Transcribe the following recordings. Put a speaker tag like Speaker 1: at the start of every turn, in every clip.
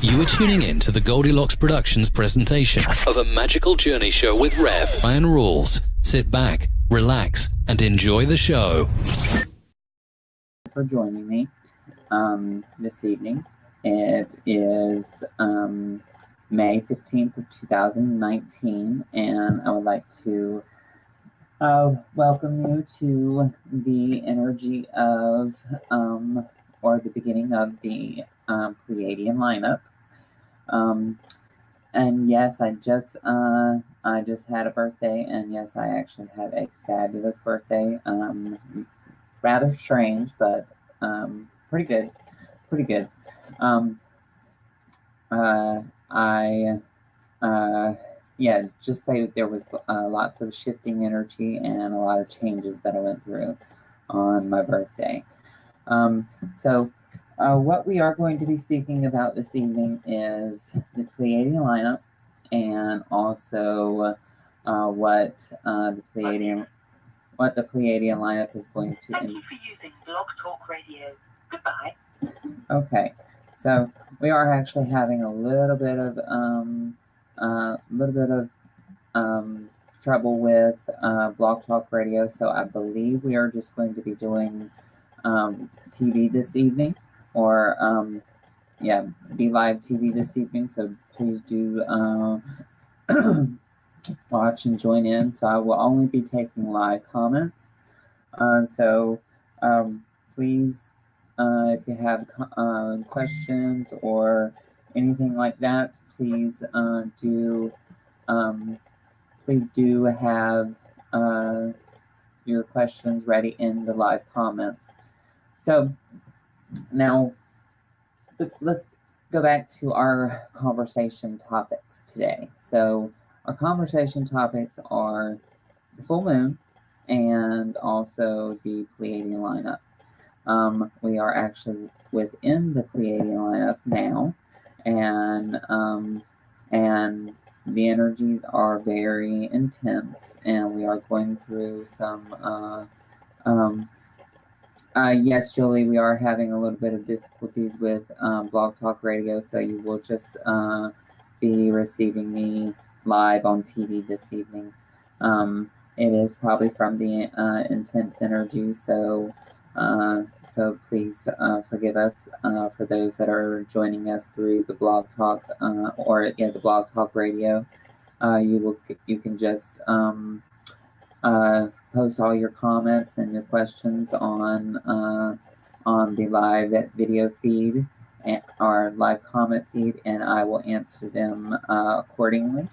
Speaker 1: You are tuning in to the Goldylocks Productions presentation of a magical journey show with Rev. Bryan Rawls. Sit back, relax, and enjoy the show.
Speaker 2: For joining me this evening. It is May 15th of 2019, and I would like to welcome you to the energy of or the beginning of the Pleiadian lineup. And yes, I just had a birthday, and yes, I actually had a fabulous birthday. Rather strange, but pretty good. Just say that there was lots of shifting energy and a lot of changes that I went through on my birthday. So what we are going to be speaking about this evening is the Pleiadian lineup, and also what the Pleiadian lineup is going to.
Speaker 3: Thank you for using Blog Talk Radio. Goodbye.
Speaker 2: Okay, so we are actually having a little bit of trouble with Blog Talk Radio, so I believe we are just going to be doing TV this evening, or be live TV this evening. So please do watch and join in. So I will only be taking live comments. Please, if you have questions or anything like that, please do have your questions ready in the live comments. So now let's go back to our conversation topics today. So our conversation topics are the full moon and also the Pleiadian lineup. We are actually within the Pleiadian lineup now, and the energies are very intense, and we are going through some. Yes, Julie, we are having a little bit of difficulties with Blog Talk Radio, so you will just be receiving me live on TV this evening. It is probably from the intense energy, so please forgive us for those that are joining us through the Blog Talk the Blog Talk Radio. You can just post all your comments and your questions on the live video feed and our live comment feed, and I will answer them accordingly.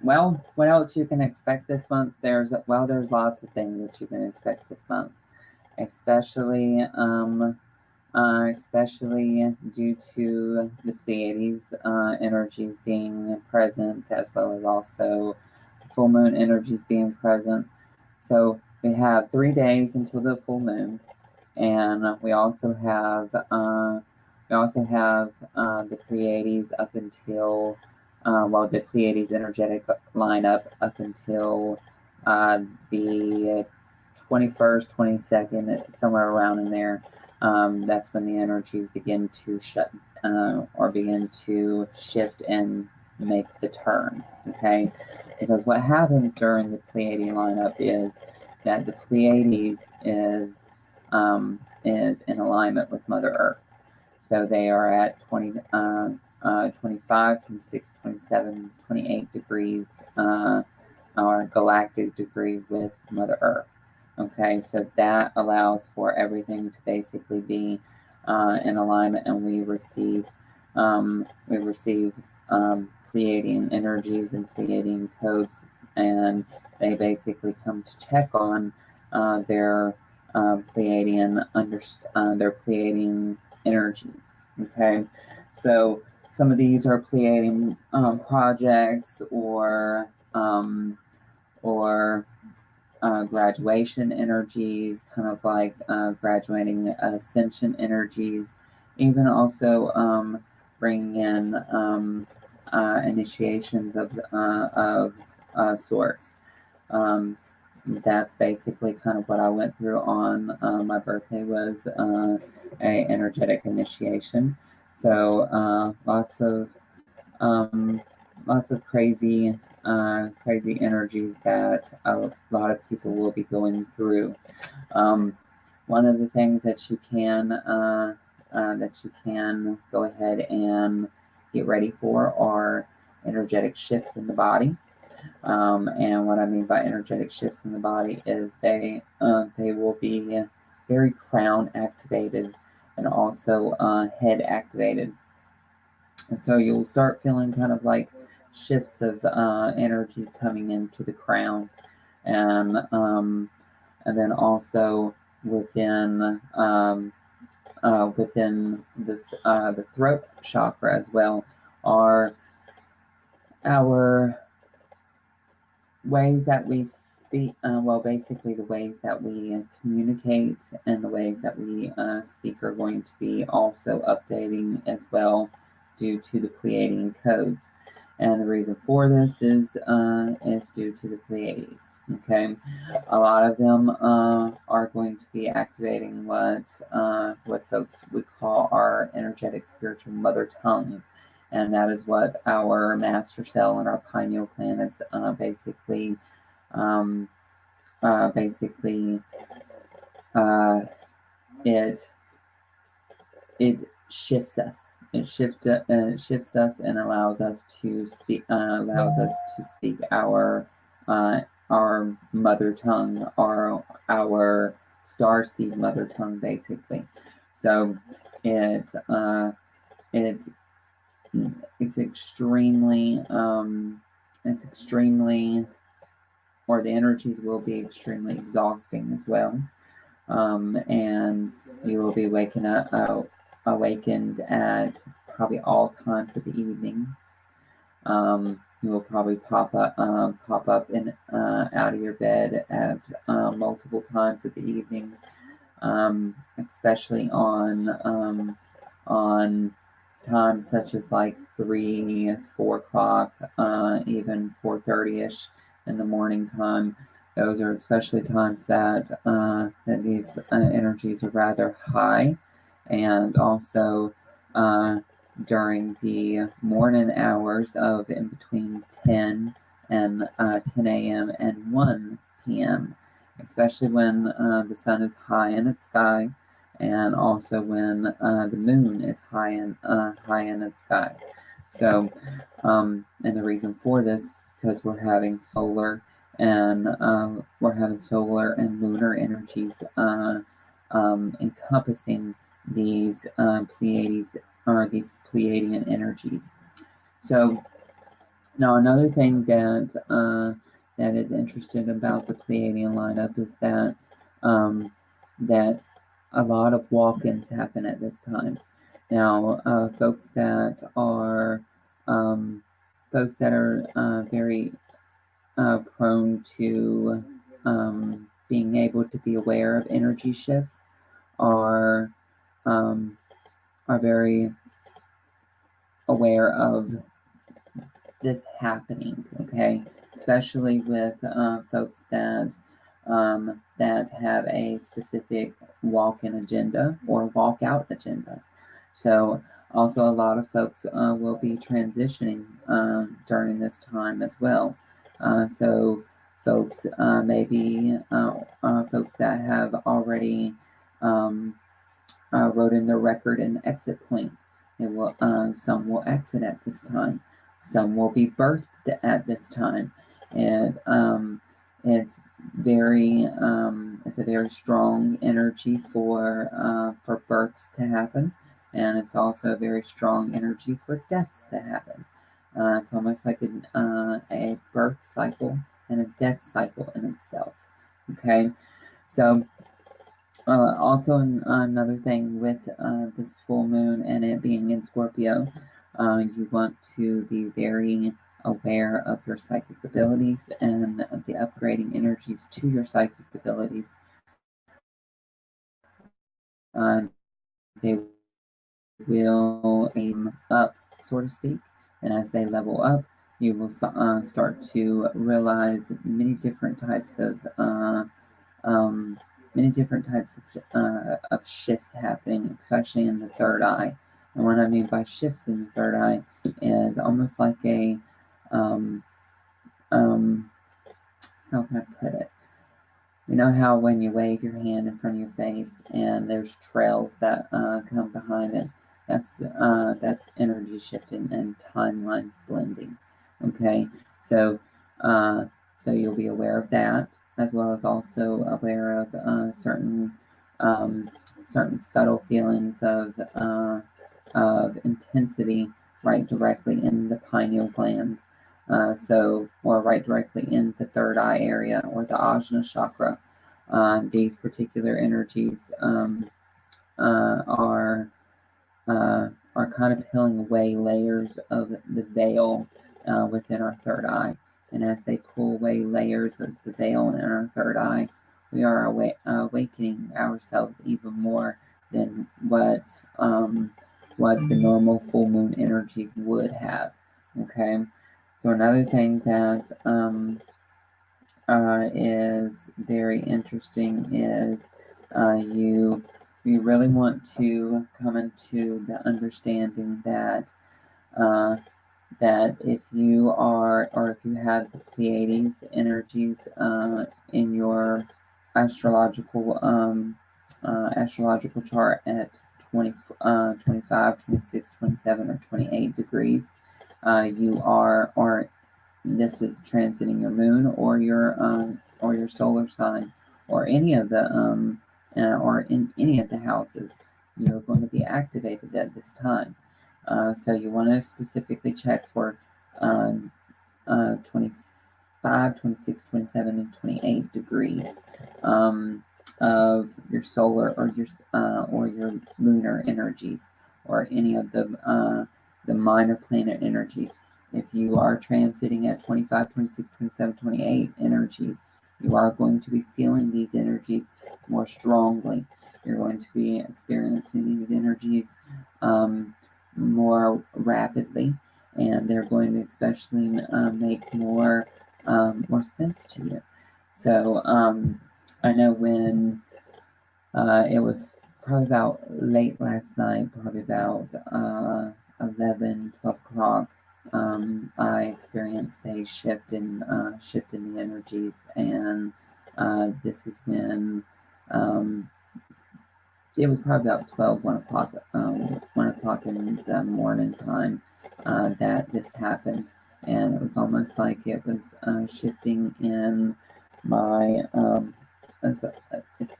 Speaker 2: What else you can expect this month? There's lots of things that you can expect this month, especially due to the Pleiades energies being present, as well as also full moon energies being present. So we have 3 days until the full moon, and we also have the Pleiades up until the Pleiades energetic lineup up until the 21st, 22nd, somewhere around in there. That's when the energies begin to begin to shift and make the turn. Okay, because what happens during the Pleiadian lineup is that the Pleiades is in alignment with Mother Earth. So they are at 25, 26, 27, 28 degrees, or galactic degree with Mother Earth. Okay, so that allows for everything to basically be in alignment, and we receive Pleiadian energies and Pleiadian codes, and they basically come to check on their Pleiadian energies. Okay, so some of these are Pleiadian projects or graduation energies, kind of like graduating ascension energies, even also bringing in initiations of sorts. that's basically kind of what I went through on my birthday, was a energetic initiation. So lots of crazy energies that a lot of people will be going through. One of the things that you can go ahead and get ready for are energetic shifts in the body. And what I mean by energetic shifts in the body is they will be very crown activated and also head activated. And so you'll start feeling kind of like shifts of energies coming into the crown, and then also within the throat chakra as well are our ways that we speak. Basically the ways that we communicate and the ways that we speak are going to be also updating as well, due to the Pleiadian codes. And the reason for this is due to the Pleiades. Okay, a lot of them are going to be activating what folks would call our energetic spiritual mother tongue, and that is what our master cell and our pineal gland is basically it shifts us. It shifts us and allows us to speak our mother tongue, our starseed mother tongue, basically. So it's extremely or the energies will be extremely exhausting as well. And you will be awakened at probably all times of the evenings. You will probably pop up and out of your bed at multiple times of the evenings, especially on times such as like 3, 4 o'clock, even 4:30ish in the morning time. Those are especially times that these energies are rather high, and also during the morning hours of in between 10 and 10 a.m. and 1 p.m., especially when the sun is high in the sky, and also when the moon is high in the sky. So, and the reason for this is because we're having solar and lunar energies encompassing these Pleiades, or these Pleiadian energies. So now another thing that is interesting about the Pleiadian lineup is that that a lot of walk-ins happen at this time. Now, folks that are very prone to being able to be aware of energy shifts are very aware of this happening. Okay, especially with folks that have a specific walk-in agenda or walk-out agenda. So also a lot of folks will be transitioning during this time as well. So folks maybe folks that have already wrote in their record an exit point. Some will exit at this time. Some will be birthed at this time. And it's a very strong energy for births to happen, and it's also a very strong energy for deaths to happen. It's almost like a birth cycle and a death cycle in itself. Okay, so also another thing with this full moon and it being in Scorpio, you want to be very aware of your psychic abilities and the upgrading energies to your psychic abilities. They will aim up, so to speak, and as they level up, you will start to realize many different types of shifts happening, especially in the third eye. And what I mean by shifts in the third eye is almost like a how can I put it? You know how when you wave your hand in front of your face and there's trails that come behind it? That's energy shifting and timelines blending. Okay, so you'll be aware of that, as well as also aware of certain subtle feelings of intensity right directly in the pineal gland. Or right directly in the third eye area or the ajna chakra. These particular energies are kind of peeling away layers of the veil within our third eye. And as they pull away layers of the veil in our third eye, we are awakening ourselves even more than what the normal full moon energies would have. Okay, so another thing that is very interesting is you really want to come into the understanding that if you are, or if you have the Pleiades energies in your astrological chart at 25, 26, 27, or 28 degrees, you are, or this is transiting your moon or your solar sign, or any of the or in any of the houses, you're going to be activated at this time. So you want to specifically check for 25, 26, 27, and 28 degrees of your solar or your lunar energies, or any of the minor planet energies. If you are transiting at 25, 26, 27, 28 energies, you are going to be feeling these energies more strongly. You're going to be experiencing these energies more rapidly, and they're going to especially make more sense to you. So I know when it was probably about late last night, probably about 11, 12 o'clock, I experienced a shift in the energies, and this is when it was probably about 12, 1 o'clock, 1 o'clock in the morning time that this happened, and it was almost like it was shifting in my it's the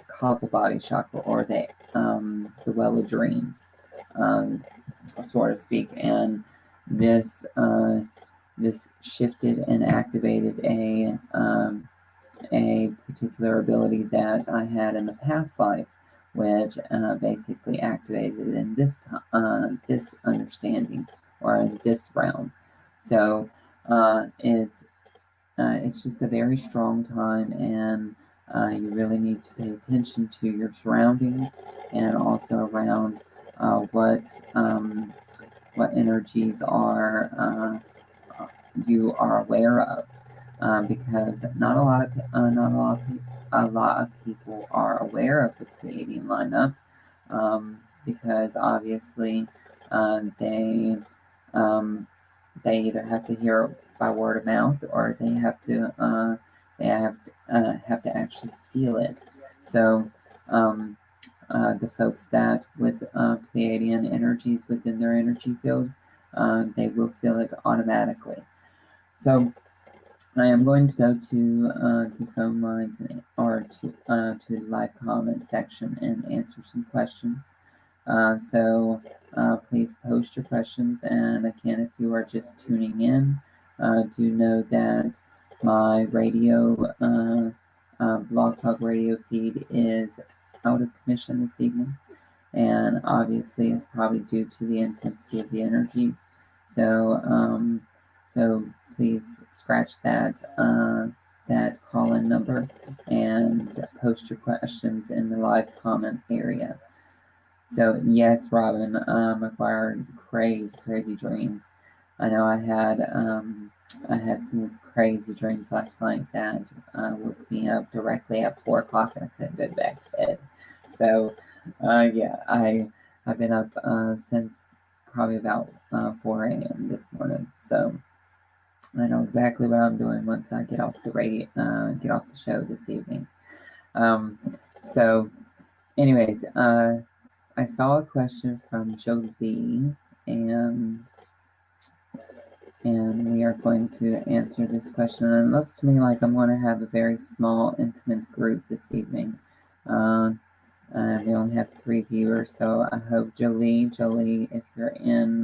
Speaker 2: causal body chakra, or the well of dreams, so to speak, and this shifted and activated a particular ability that I had in the past life, which basically activated in this understanding, or in this realm. So it's just a very strong time, and you really need to pay attention to your surroundings, and also around what energies are you are aware of, because not a lot of people are aware of the Pleiadian lineup, because obviously they either have to hear it by word of mouth, or they have to actually feel it. So the folks that with Pleiadian energies within their energy field, they will feel it automatically. So I am going to go to the phone lines, or to the live comment section, and answer some questions. So please post your questions, and again, if you are just tuning in, do know that my radio Blog Talk radio feed is out of commission this evening, and obviously it's probably due to the intensity of the energies. So please scratch that call-in number and post your questions in the live comment area. So yes, Robin, acquired crazy dreams. I know I had I had some crazy dreams last night that woke me up directly at 4 o'clock, and I couldn't go back to bed. So, yeah, I've been up since probably about 4 a.m. this morning. So I know exactly what I'm doing once I get off the radio, get off the show this evening. So, anyways, I saw a question from Jolie, and we are going to answer this question. And it looks to me like I'm going to have a very small, intimate group this evening. We only have 3 viewers, so I hope Jolie, if you're in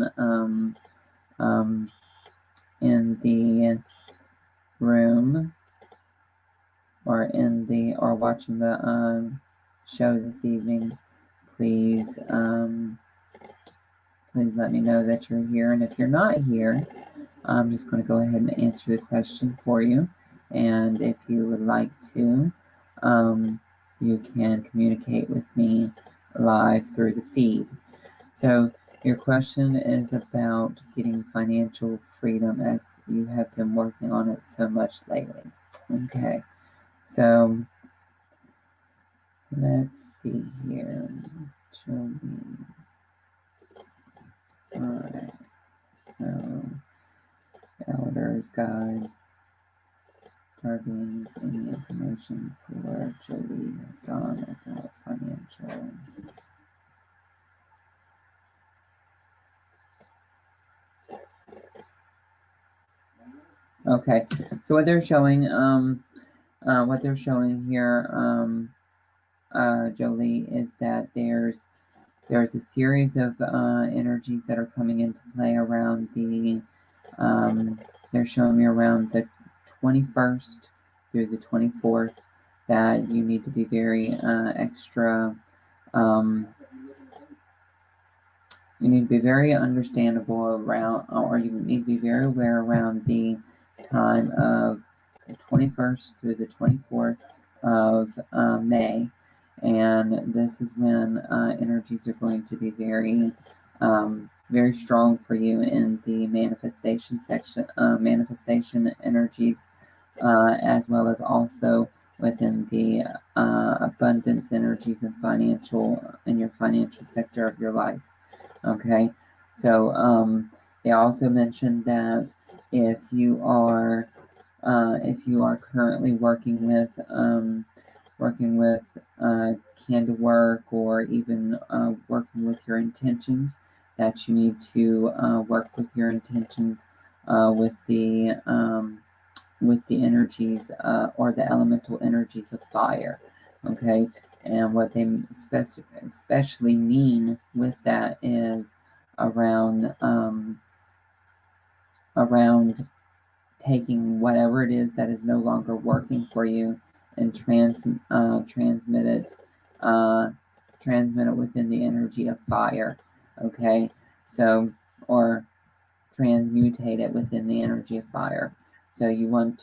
Speaker 2: the room or watching the show this evening, please let me know that you're here. And if you're not here, I'm just going to go ahead and answer the question for you. And if you would like to, you can communicate with me live through the feed. So your question is about getting financial freedom, as you have been working on it so much lately. Okay, so let's see here. All right, so elders, guides, starting any information for Jolie Hassan about financial. Okay, so what they're showing here, Jolie, is that there's a series of energies that are coming into play around the. They're showing me around the 21st through the 24th that you need to be very extra. You need to be very understandable around, or you need to be very aware around the time of the 21st through the 24th of May. And this is when energies are going to be very, very strong for you in the manifestation section, manifestation energies, as well as also within the abundance energies and your financial sector of your life. Okay, so they also mentioned that if you are currently working with candle work, or even working with your intentions, that you need to work with your intentions with the energies or the elemental energies of fire. Okay, and what they especially mean with that is around taking whatever it is that is no longer working for you and transmit it within the energy of fire. Okay, so, or transmutate it within the energy of fire. So you can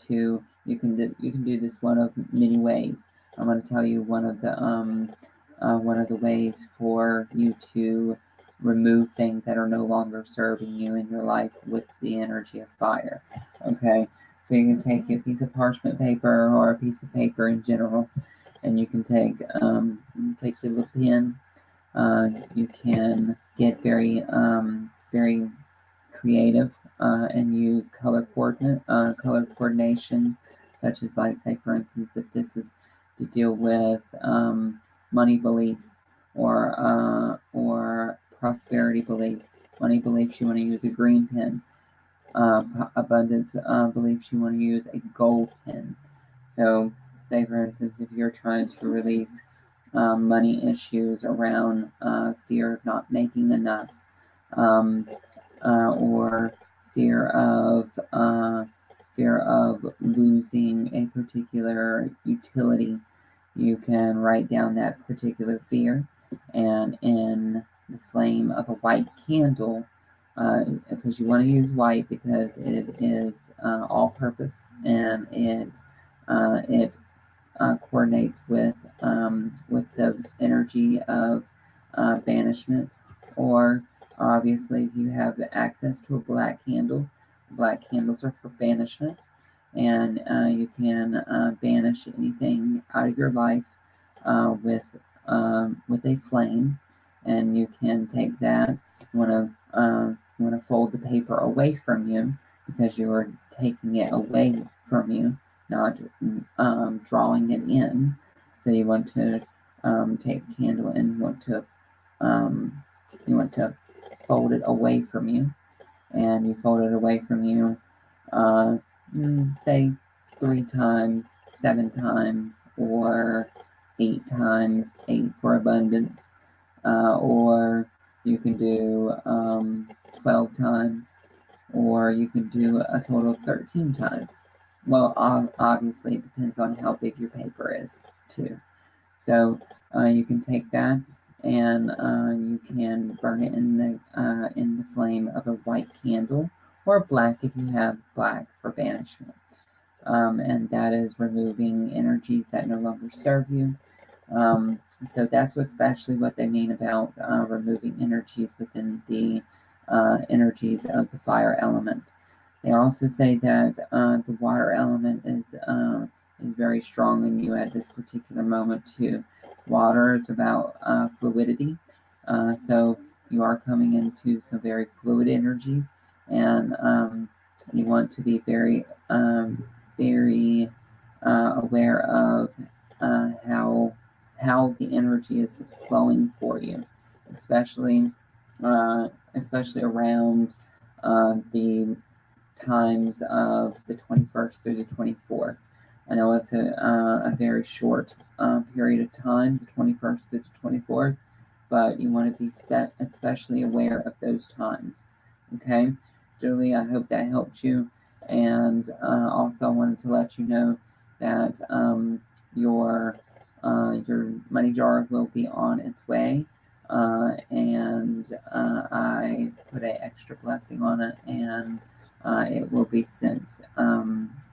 Speaker 2: do this one of many ways. I'm going to tell you one of the ways for you to remove things that are no longer serving you in your life with the energy of fire. Okay, so you can take a piece of parchment paper or a piece of paper in general, and you can take your little pen. You can get very creative and use color coordination, such as, like, say for instance, if this is to deal with money beliefs or prosperity beliefs. Money beliefs, you want to use a green pen. Abundance beliefs, you want to use a gold pen. So, say for instance, if you're trying to release money issues around fear of not making enough, or fear of losing a particular utility, you can write down that particular fear, and in the flame of a white candle, because you want to use white because it is all-purpose, and it coordinates with the energy of banishment. Or obviously, if you have access to a black candle, black candles are for banishment, and you can banish anything out of your life with a flame. And you can take that. You want to fold the paper away from you because you are taking it away from you, not drawing it in. So you want to take the candle and you want to fold it away from you, and you fold it away from you, say 3 times, 7 times, or 8 times, 8 for abundance, or you can do 12 times, or you can do a total of 13 times. Well, obviously it depends on how big your paper is too. So you can take that and you can burn it in the flame of a white candle, or black if you have black for banishment. And that is removing energies that no longer serve you. So that's especially what they mean about removing energies within the energies of the fire element. They also say that the water element is very strong in you at this particular moment too. Water is about fluidity, so you are coming into some very fluid energies, and you want to be very aware of how the energy is flowing for you, especially around the times of the 21st through the 24th. I know it's a very short period of time, the 21st through the 24th, but you want to be especially aware of those times. Okay, Julie, I hope that helped you. And also I wanted to let you know that your money jar will be on its way. And I put an extra blessing on it, and it will be sent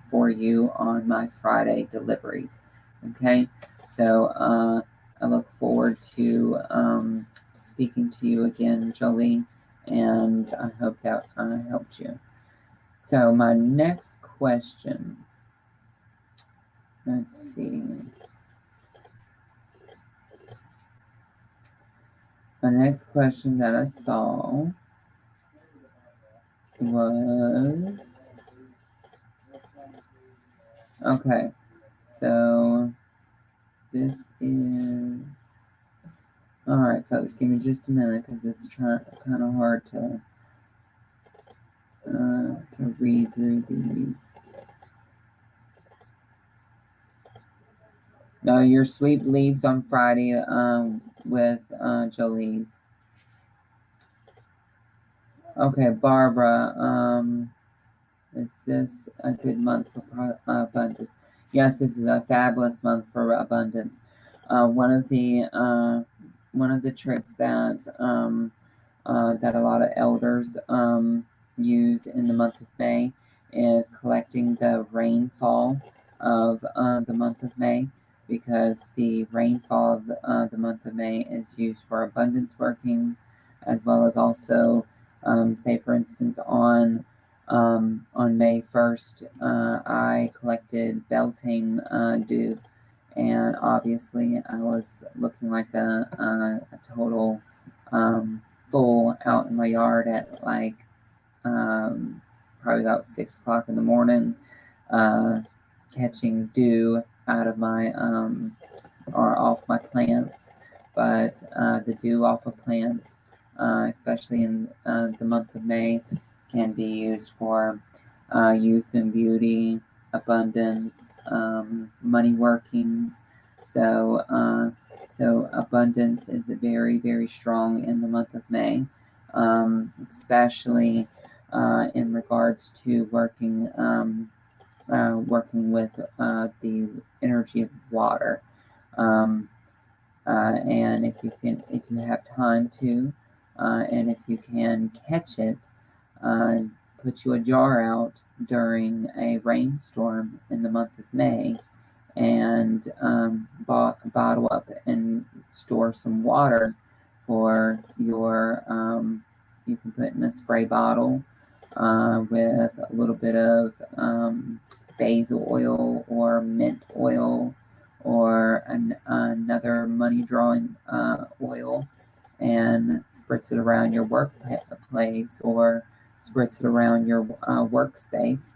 Speaker 2: for you on my Friday deliveries. Okay, so I look forward to speaking to you again, Jolie, and I hope that helped you. So my next question, let's see. The next question that I saw was, okay, so this is, all right, folks, give me just a minute because it's kind of hard to read through these. No, your sweep leaves on Friday with Jolie's. Okay, Barbara, is this a good month for abundance? Yes, this is a fabulous month for abundance. One of the tricks that that a lot of elders use in the month of May is collecting the rainfall of the month of May, because the rainfall of the month of May is used for abundance workings, as well as also, say for instance, on May 1st, I collected Beltane dew, and obviously I was looking like a total fool out in my yard at like probably about 6 o'clock in the morning, catching dew out of my or off my plants. But the dew off of plants, especially in the month of May, can be used for youth and beauty, abundance, money workings. So abundance is very, very strong in the month of May, especially in regards to working with the energy of water. And if you have time to, and if you can catch it, put you a jar out during a rainstorm in the month of May, and bottle up and store some water for your, you can put in a spray bottle, with a little bit of basil oil or mint oil or another money drawing oil, and spritz it around your workplace or spritz it around your workspace,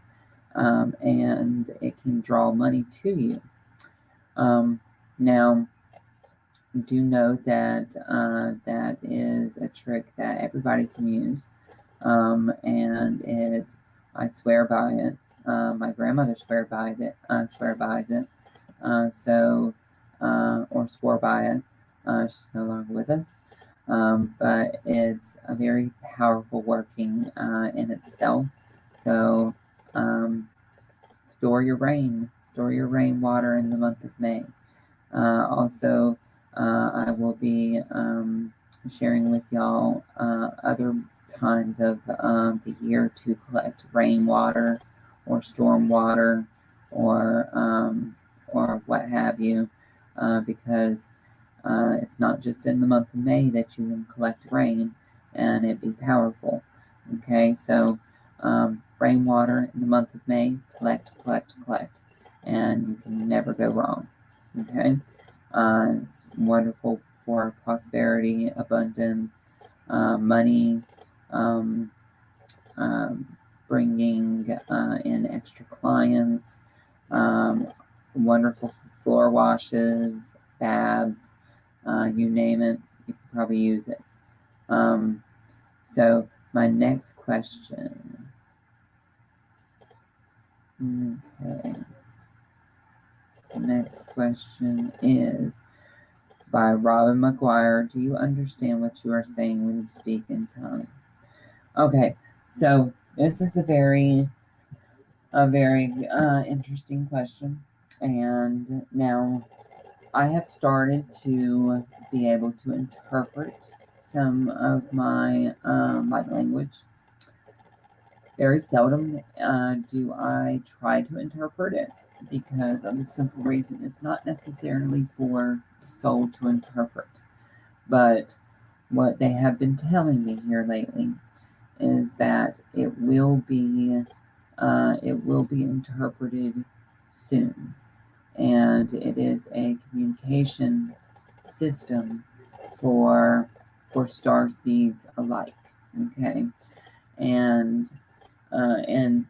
Speaker 2: and it can draw money to you. Now, do know that that is a trick that everybody can use, and I swear by it. My grandmother swears by it. Or swore by it. She's no longer with us. But it's a very powerful working in itself. So store your rainwater in the month of May. Also, I will be sharing with y'all other times of the year to collect rainwater or storm water or what have you, because it's not just in the month of May that you can collect rain and it be powerful. Okay, so rainwater in the month of May, collect, and you can never go wrong. Okay, it's wonderful for prosperity, abundance, money, bringing in extra clients, wonderful for floor washes, baths, you name it, you can probably use it. So my next question. Okay. The next question is by Robin McGuire. Do you understand what you are saying when you speak in tongue? Okay, so this is a very interesting question. And now I have started to be able to interpret some of my light language. Very seldom do I try to interpret it, because of the simple reason it's not necessarily for soul to interpret. But what they have been telling me here lately is that it will be interpreted soon, and it is a communication system for star seeds alike. Okay, and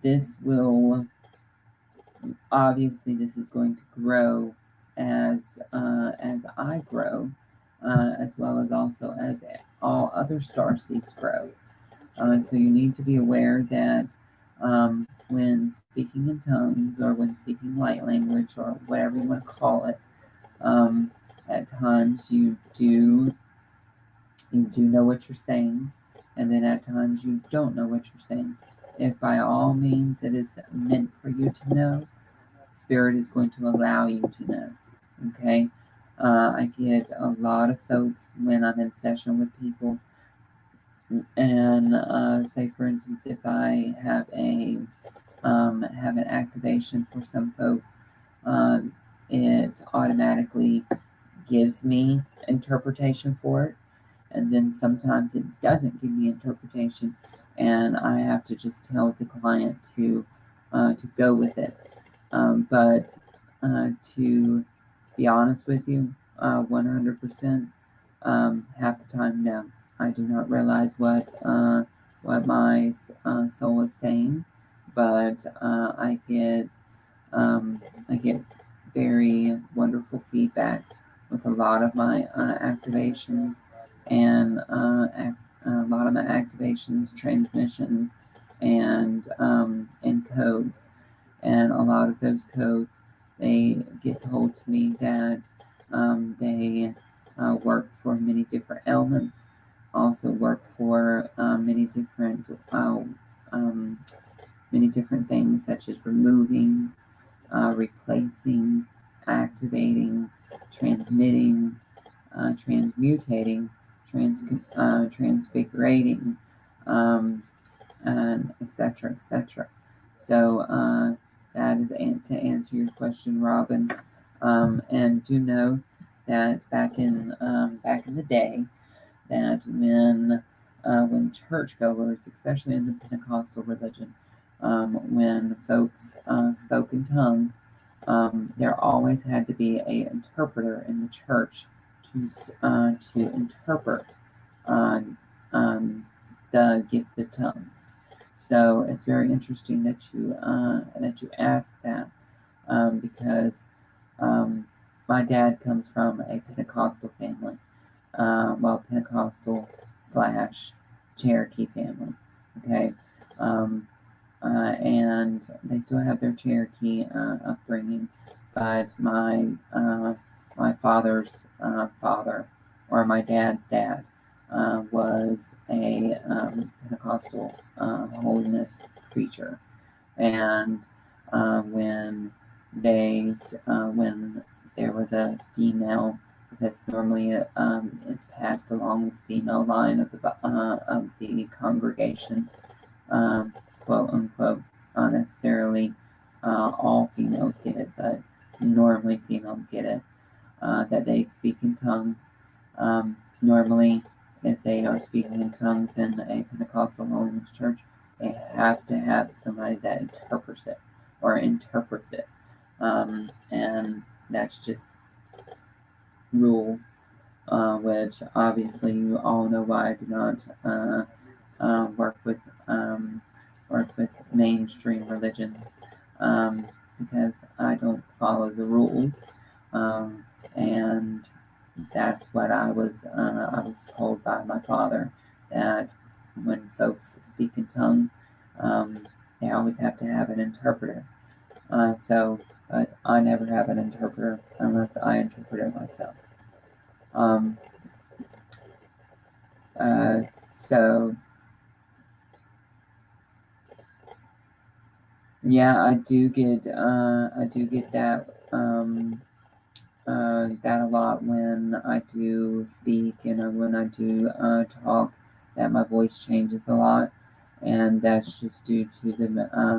Speaker 2: this will obviously, this is going to grow as I grow, as well as also as all other star seeds grow. So you need to be aware that when speaking in tongues or when speaking light language or whatever you want to call it, at times you do know what you're saying, and then at times you don't know what you're saying. If by all means it is meant for you to know, Spirit is going to allow you to know. Okay? I get a lot of folks when I'm in session with people, and say for instance, if I have an activation for some folks, it automatically gives me interpretation for it, and then sometimes it doesn't give me interpretation, and I have to just tell the client to go with it. But to be honest with you, 100%, half the time, no, I do not realize what my soul is saying, but I get very wonderful feedback with a lot of my activations, and a lot of my activations, transmissions, and codes. And a lot of those codes, they get told to me that they work for many different elements, also work for many different things, such as removing, replacing, activating, transmitting, transmutating, transfigurating, and etc. So that is to answer your question, Robin. And do know that back in the day, that when when churchgoers, especially in the Pentecostal religion, when folks spoke in tongue, there always had to be an interpreter in the church to interpret the gift of tongues. So it's very interesting that you asked that, because my dad comes from a Pentecostal family, Pentecostal / Cherokee family. Okay, and they still have their Cherokee upbringing, but my father's father, or my dad's dad, was a Pentecostal holiness preacher, and when there was a female, because normally is passed along the female line of the congregation, quote unquote, not necessarily all females get it, but normally females get it, that they speak in tongues. Normally, if they are speaking in tongues in a Pentecostal holiness church, they have to have somebody that interprets it. And that's just rule, which obviously you all know why I do not work with mainstream religions, because I don't follow the rules, and that's what I was told by my father, that when folks speak in tongue, they always have to have an interpreter. But I never have an interpreter unless I interpret it myself. So yeah, I do get that that a lot when I do speak and when I do talk, that my voice changes a lot, and that's just due to the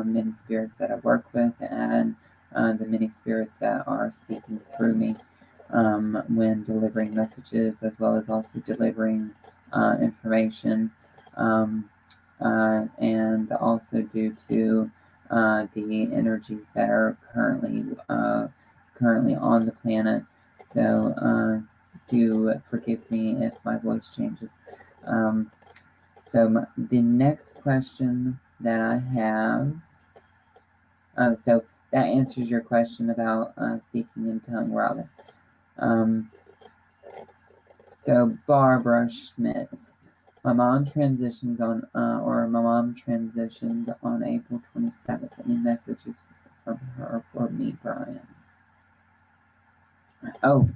Speaker 2: many spirits that I work with and the many spirits that are speaking through me when delivering messages, as well as also delivering information, and also due to the energies that are currently on the planet. So do forgive me if my voice changes. So the next question that I have, so that answers your question about speaking in tongue, Robin. So Barbara Schmidt, my mom transitioned on April 27th. Any messages from her for me, Bryan? Oh,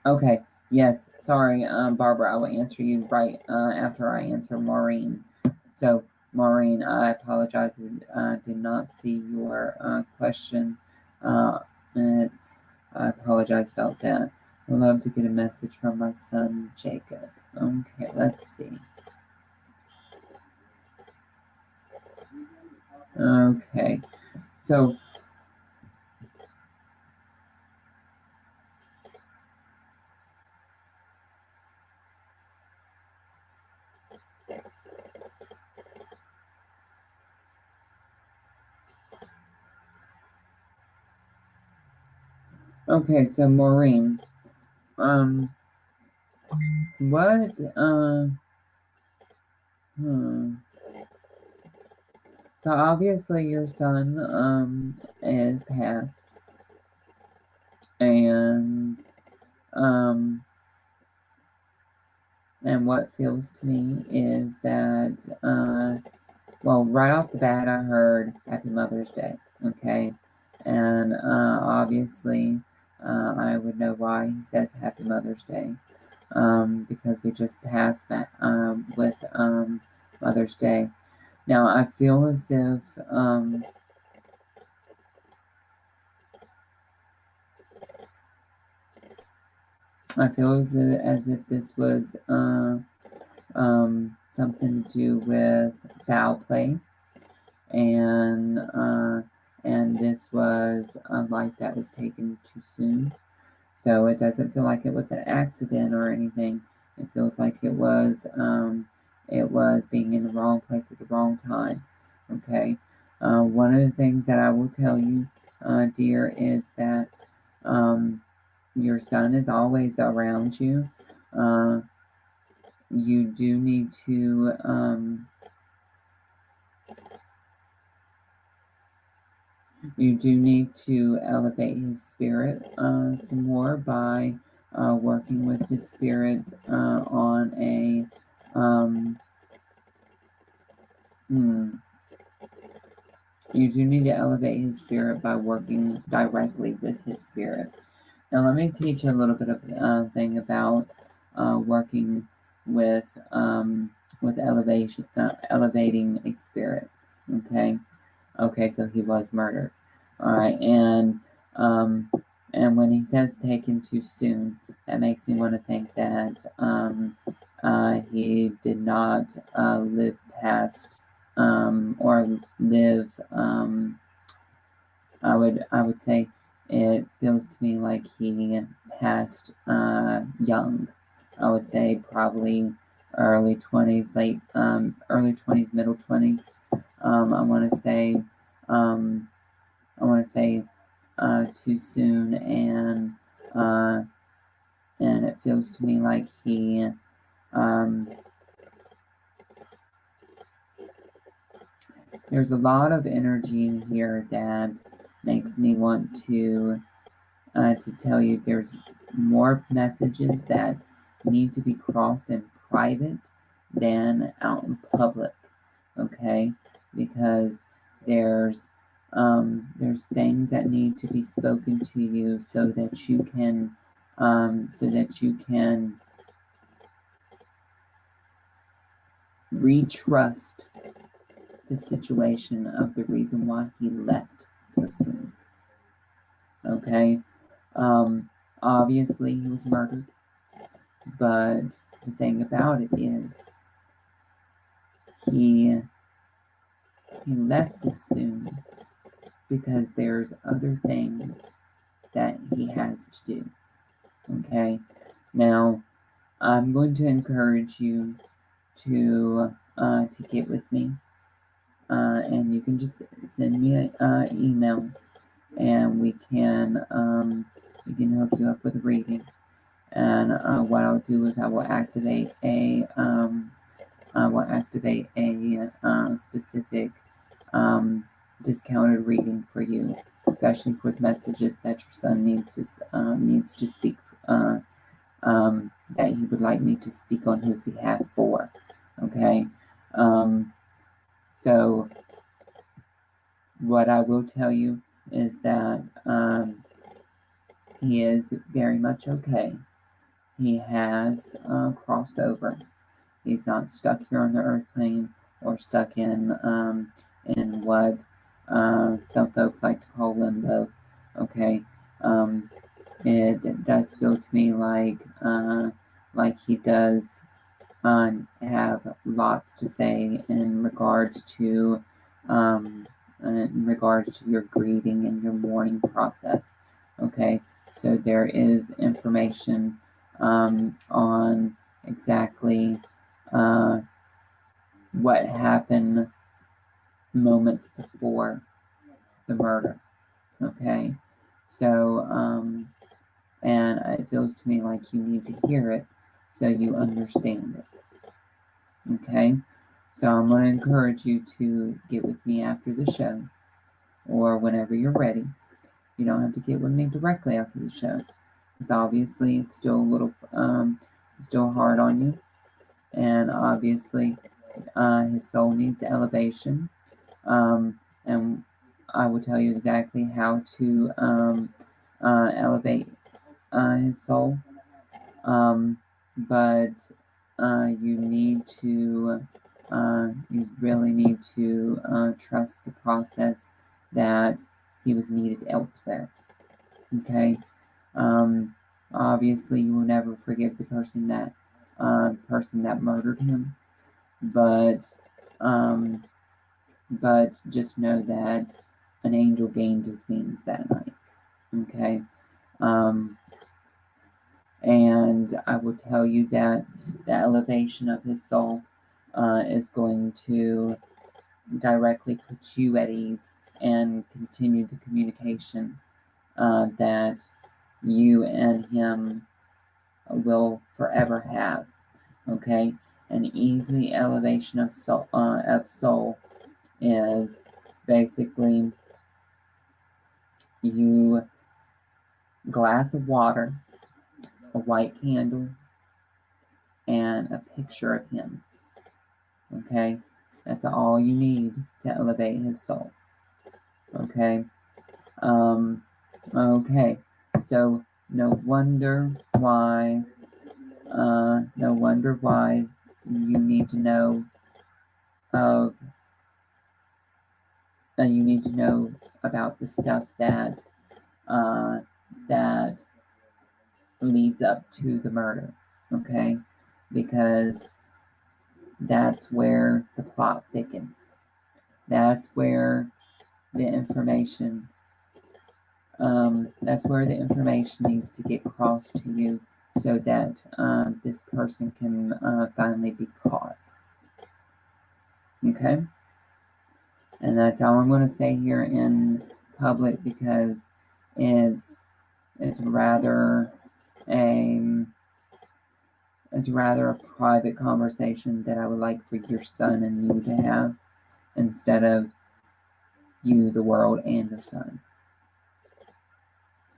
Speaker 2: okay. Yes, sorry, Barbara. I will answer you right after I answer Maureen. So, Maureen, I apologize. I did not see your question. And I apologize about that. I'd love to get a message from my son, Jacob. Okay, let's see. Okay, so Maureen, what, So obviously your son, is passed, and what feels to me is that, well, right off the bat, I heard Happy Mother's Day, okay? And obviously, I would know why he says Happy Mother's Day, because we just passed that with Mother's Day. Now, I feel as if this was something to do with foul play, and this was a life that was taken too soon. So it doesn't feel like it was an accident or anything. It feels like it was it was being in the wrong place at the wrong time. Okay. One of the things that I will tell you, dear, is that your son is always around you. You do need to elevate his spirit some more by working with his spirit on a you do need to elevate his spirit by working directly with his spirit. Now let me teach you a little bit of thing about working with elevating a spirit. Okay, so he was murdered. All right, and when he says taken too soon, that makes me want to think that he did not live past or live. I would say it feels to me like he passed young. I would say probably early 20s, early 20s, middle 20s. I want to say too soon, and it feels to me like he there's a lot of energy in here that makes me want to tell you there's more messages that need to be crossed in private than out in public. Okay, because there's things that need to be spoken to you so that you can retrust the situation of the reason why he left so soon. Okay, obviously he was murdered, but the thing about it is he left this soon because there's other things that he has to do. Okay, now I'm going to encourage you to get with me, and you can just send me an email, and we can hook you up with a reading. And what I'll do is I will activate a specific discounted reading for you, especially with messages that your son needs to speak, that he would like me to speak on his behalf for. Okay, so what I will tell you is that he is very much okay. He has crossed over. He's not stuck here on the earth plane or stuck in what some folks like to call limbo. Okay, it does feel to me like he does have lots to say in regards to your grieving and your mourning process. Okay, so there is information on exactly what happened moments before the murder. Okay, so and it feels to me like you need to hear it so you understand it. Okay, so I'm going to encourage you to get with me after the show or whenever you're ready. You don't have to get with me directly after the show, because obviously it's still a little still hard on you, and obviously his soul needs elevation, and I will tell you exactly how to elevate his soul, but you really need to trust the process that he was needed elsewhere. Okay, obviously you will never forgive the person that murdered him, but just know that an angel gained his wings that night. Okay, and I will tell you that the elevation of his soul is going to directly put you at ease and continue the communication that you and him will forever have. Okay, an easy elevation of soul is basically you glass of water, a white candle, and a picture of him. Okay, that's all you need to elevate his soul. Okay. Okay. So no wonder why you need to know of you need to know about the stuff that that leads up to the murder. Okay, because that's where the plot thickens. That's where the information needs to get across to you so that this person can finally be caught. Okay? And that's all I'm going to say here in public because it's rather a private conversation that I would like for your son and you to have instead of you, the world, and your son.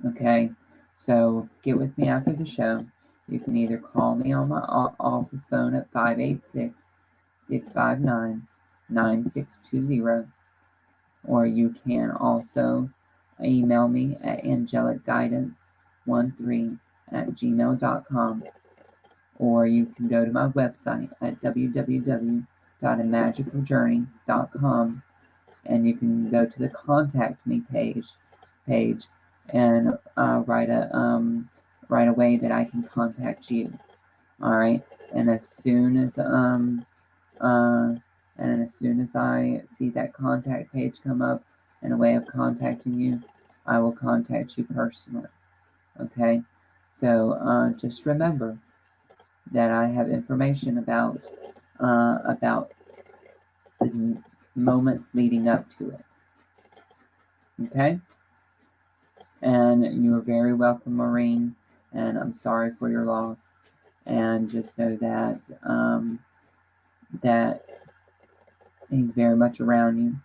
Speaker 2: Okay, so get with me after the show. You can either call me on my office phone at 586-659-9620, or you can also email me at angelicguidance13@gmail.com, or you can go to my website at www.amagicaljourney.com, and you can go to the Contact Me page and write a way that I can contact you. All right, and as soon as I see that contact page come up and a way of contacting you, I will contact you personally. Okay, so just remember that I have information about the moments leading up to it. Okay. And you are very welcome, Maureen, and I'm sorry for your loss. And just know that that he's very much around you,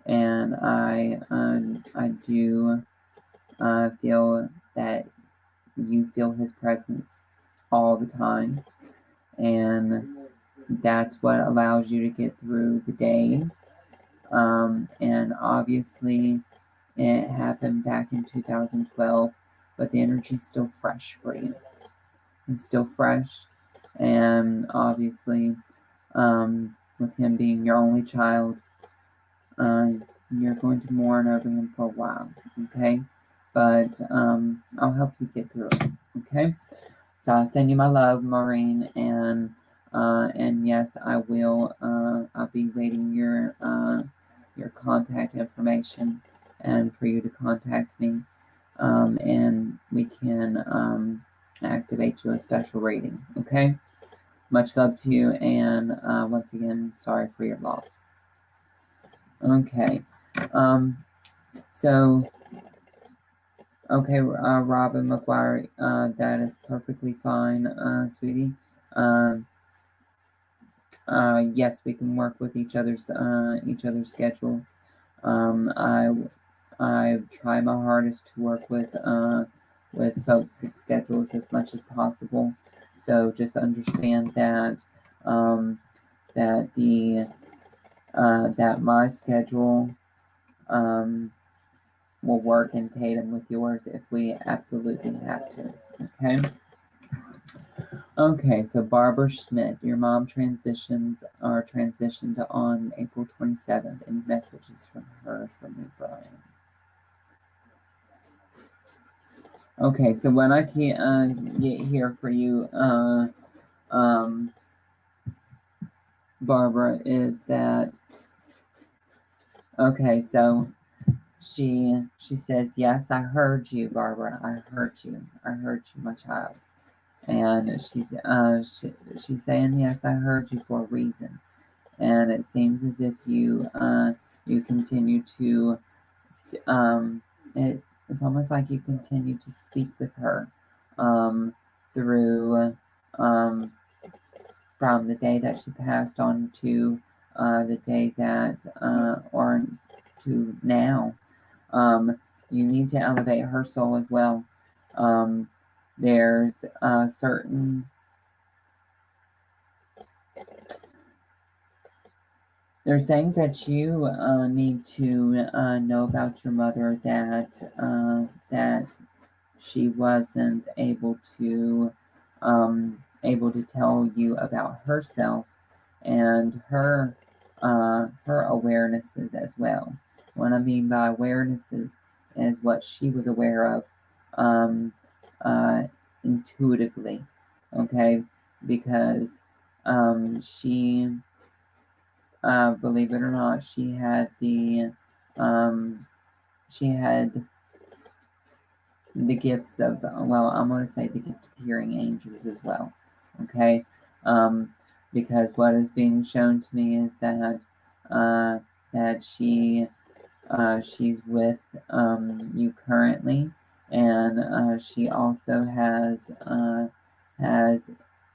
Speaker 2: and I do feel that you feel his presence all the time, and that's what allows you to get through the days. And obviously, it happened back in 2012, but the energy's still fresh for you. It's still fresh, and obviously, with him being your only child, you're going to mourn over him for a while, okay? But I'll help you get through it, okay? So I'll send you my love, Maureen, and yes, I will. I'll be waiting your contact information, and for you to contact me, and we can activate you a special rating. Okay. Much love to you, and once again, sorry for your loss. Okay. So. Okay, Robin McGuire, that is perfectly fine, sweetie. Yes, we can work with each other's schedules. I try my hardest to work with folks' schedules as much as possible. So just understand that that my schedule will work in tandem with yours if we absolutely have to. Okay. Okay, so Barbara Schmidt, your mom transitioned on April 27th, and messages from her from me, Bryan. Okay, so what I can get here for you, Barbara, is that okay, so she says, yes, I heard you, Barbara. I heard you, my child. And she's saying, yes, I heard you for a reason. and it seems as if you you continue to it's almost like you continue to speak with her through from the day that she passed on to the day that or to now. You need to elevate her soul as well. There's certain there's things that you need to know about your mother that she wasn't able to tell you about herself and her awarenesses as well. What I mean by awarenesses is what she was aware of um, intuitively, okay? Because she, believe it or not, she had the gifts of, well, I'm going to say the gift of hearing angels as well, okay? Because what is being shown to me is that that she's with you currently, and she also has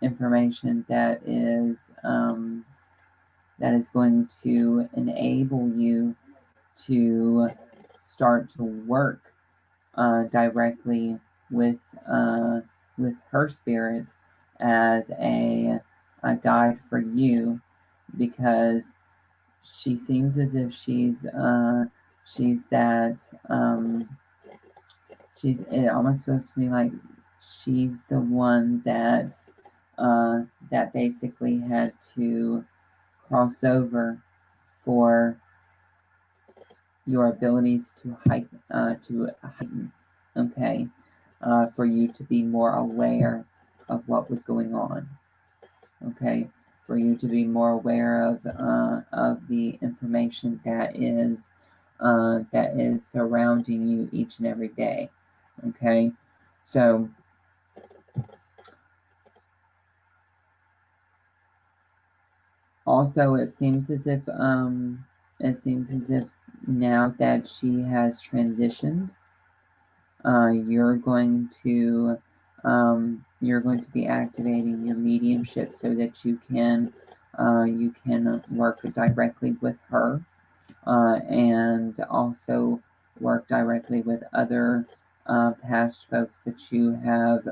Speaker 2: information that is going to enable you to start to work directly with her spirit as a guide for you, because she seems as if she's that it almost feels to me like she's the one that that basically had to cross over for your abilities to heighten, okay, for you to be more aware of what was going on, okay, for you to be more aware of the information that is surrounding you each and every day, okay. So also it seems as if now that she has transitioned, you're going to be activating your mediumship so that you can work directly with her, and also work directly with other past folks that you have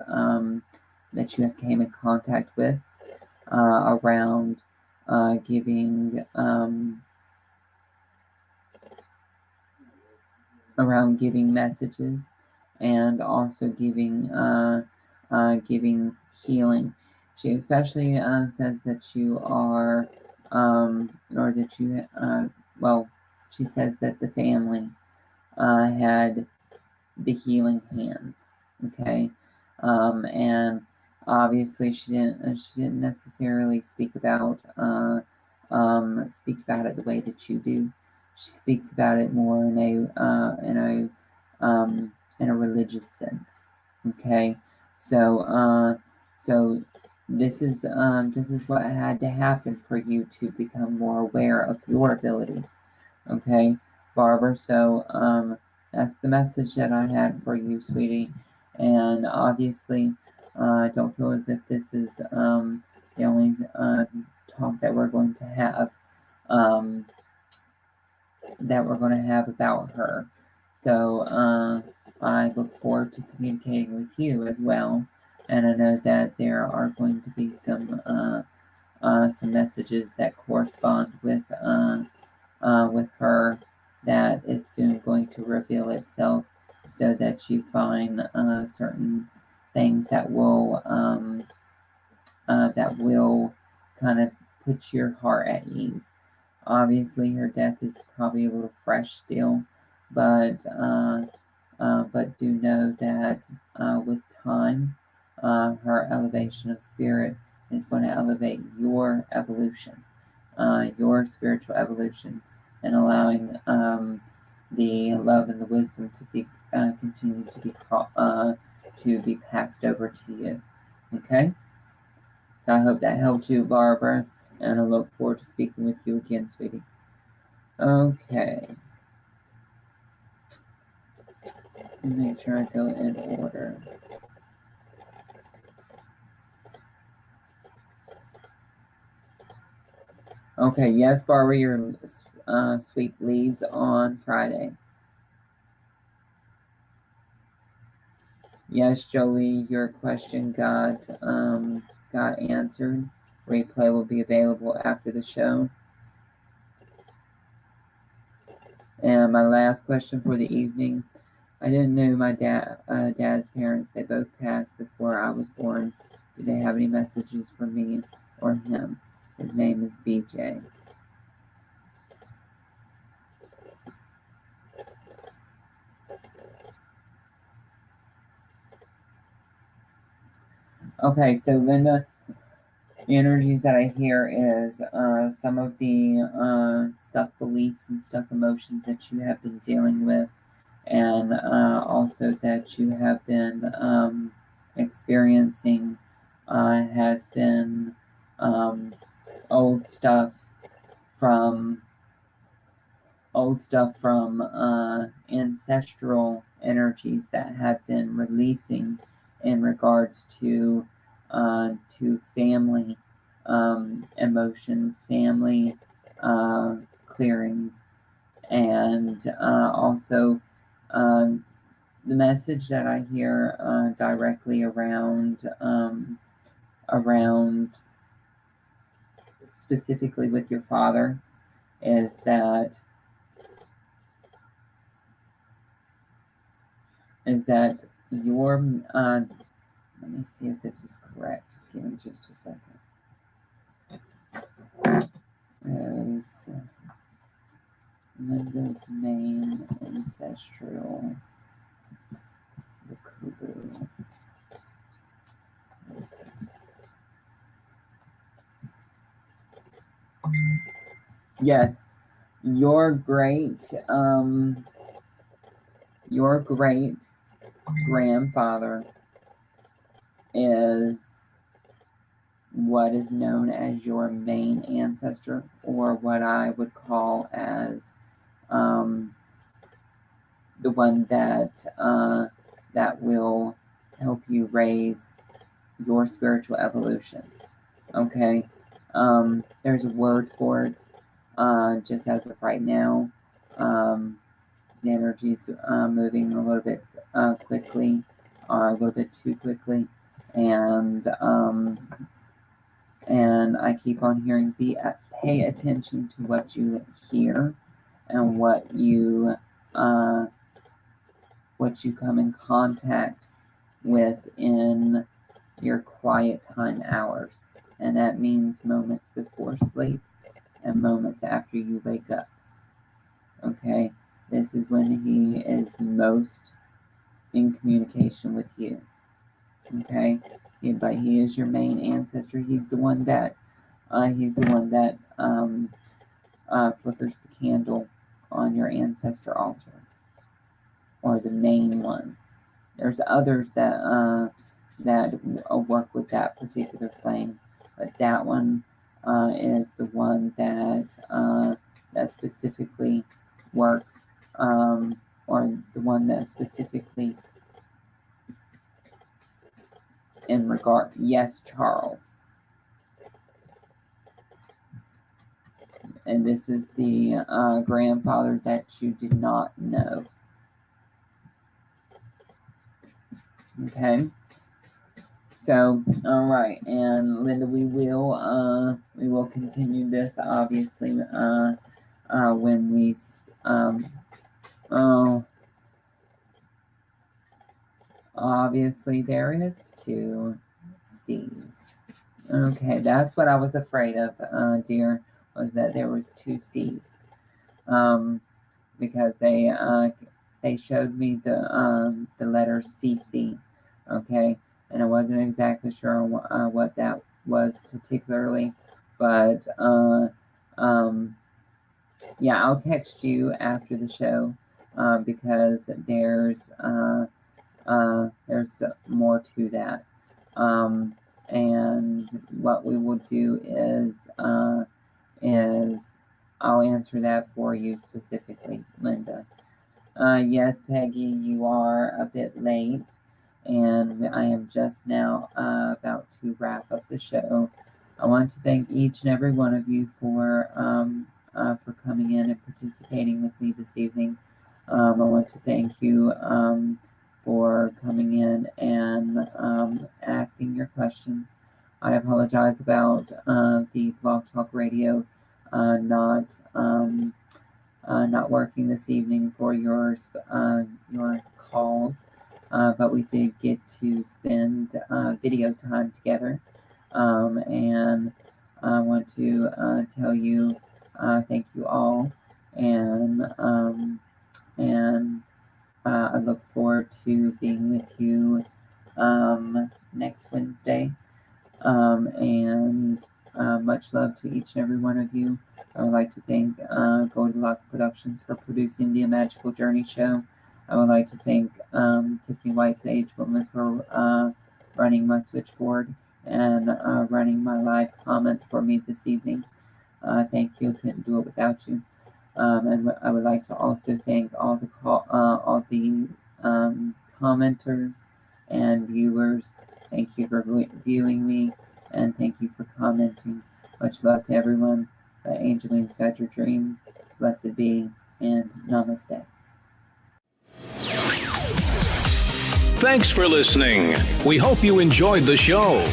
Speaker 2: came in contact with around giving messages, and also giving healing. She especially says that you are, or that you, well, she says that the family had the healing hands. Okay, and obviously she didn't necessarily speak about it the way that you do. She speaks about it more in a religious sense. Okay, so this is what had to happen for you to become more aware of your abilities. Okay, Barbara. So that's the message that I had for you, sweetie. And obviously, I don't feel as if this is the only talk that we're going to have about her. So I look forward to communicating with you as well. And I know that there are going to be some messages that correspond with her that is soon going to reveal itself, so that you find certain things that will kind of put your heart at ease. Obviously, her death is probably a little fresh still, but do know that with time, her elevation of spirit is going to elevate your evolution, your spiritual evolution, and allowing the love and the wisdom to be continue to be passed over to you. Okay, so I hope that helped you, Barbara. And I look forward to speaking with you again, sweetie. Okay. Make sure I go in order. Okay, yes, Barbara, your sweep leaves on Friday. Yes, Jolie, your question got answered. Replay will be available after the show. And my last question for the evening. I didn't know my dad's parents. They both passed before I was born. Do they have any messages for me or him? His name is BJ. Okay, so Linda, the energies that I hear is some of the stuck beliefs and stuck emotions that you have been dealing with, and also that you have been experiencing has been old stuff from ancestral energies that have been releasing in regards to family emotions, family clearings, and also the message that I hear directly around specifically with your father is that your let me see if this is correct. Give me just a second. Is Linda's main ancestral the Kubu. Yes, your great grandfather is what is known as your main ancestor, or what I would call as the one that will help you raise your spiritual evolution. Okay, there's a word for it. Just as of right now, the energy's moving a little bit quickly, or a little bit too quickly, and I keep on hearing pay attention to what you hear and what you come in contact with in your quiet time hours, and that means moments before sleep and moments after you wake up. Okay, this is when he is most in communication with you. Okay, but he is your main ancestor. He's the one that flickers the candle on your ancestor altar, or the main one. There's others that work with that particular flame, but that one is the one that specifically works, or the one that specifically in regard. Yes, Charles. And this is the grandfather that you did not know. Okay. So, all right, and Linda, we will continue this obviously when we obviously there is 2 C's. Okay, that's what I was afraid of, dear, was that there was 2 C's, because they showed me the letter CC. Okay, and I wasn't exactly sure what that was particularly, but yeah, I'll text you after the show because there's more to that. And what we will do is I'll answer that for you specifically, Linda. Yes, Peggy, you are a bit late, and I am just now about to wrap up the show. I want to thank each and every one of you for coming in and participating with me this evening. I want to thank you for coming in and asking your questions. I apologize about the Blog Talk Radio not working this evening for your calls, but we did get to spend video time together, and I want to tell you thank you all, and I look forward to being with you next Wednesday, and much love to each and every one of you. I would like to thank Goldylocks Productions for producing the Magical Journey show. I would like to thank Tiffany White Sage Woman for running my switchboard and running my live comments for me this evening. Thank you. Couldn't do it without you. And I would like to also thank all the commenters and viewers. Thank you for viewing me, and thank you for commenting. Much love to everyone. Angelines, guide your dreams. Blessed be, and namaste.
Speaker 4: Thanks for listening. We hope you enjoyed the show.